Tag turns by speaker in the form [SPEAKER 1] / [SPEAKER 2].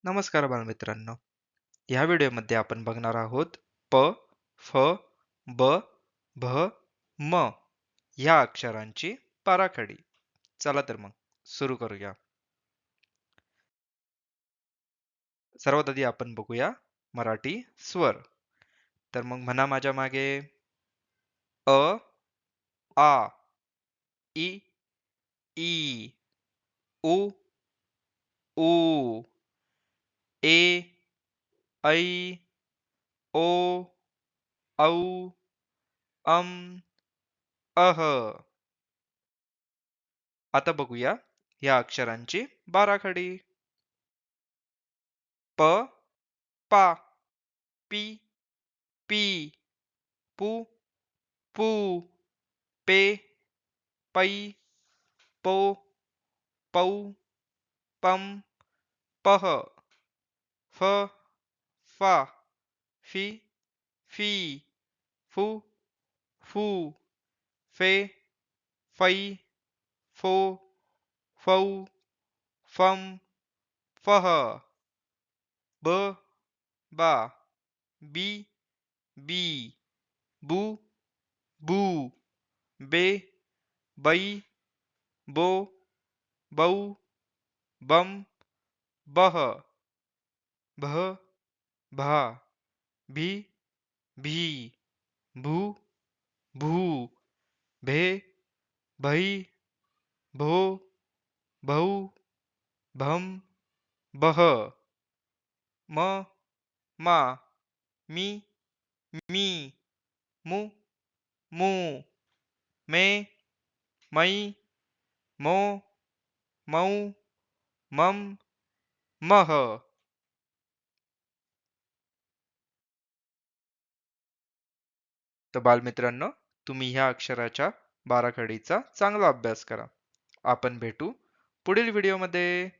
[SPEAKER 1] नमस्कार बालमित्रांनो. या व्हिडिओमध्ये आपण बघणार आहोत प, फ, ब, भ, म ह्या अक्षरांची बाराखडी. चला तर मग सुरू करूया. सर्वात आधी आपण बघूया मराठी स्वर. तर मग म्हणा माझ्या मागे अ, आ, इ, ई, उ, ऊ, ए, ऐ, ओ, औ, अम, अह. आता बघूया या अक्षरांची बाराखडी. प, पा, पी, पी, पू, पू, पे, पै, पो, पौ, पम, पह, फ, फा, फी, फी, फू, फू, फे, फै, फो, फौ, फम, फह, ब, बा, बी, बी, बू, बू, बे, बै, बो, बौ, बम, बह, भह, भा, भी, भी, भू, भू, भे, भई, भो, भौ, भम, बह, म, मा, मी, मी, मु, मू, मे, मै, मो, मौ, मम, मह. तर बालमित्रांनो, तुम्ही ह्या अक्षराच्या बाराखडीचा चांगला अभ्यास करा. आपण भेटू पुढील व्हिडिओमध्ये.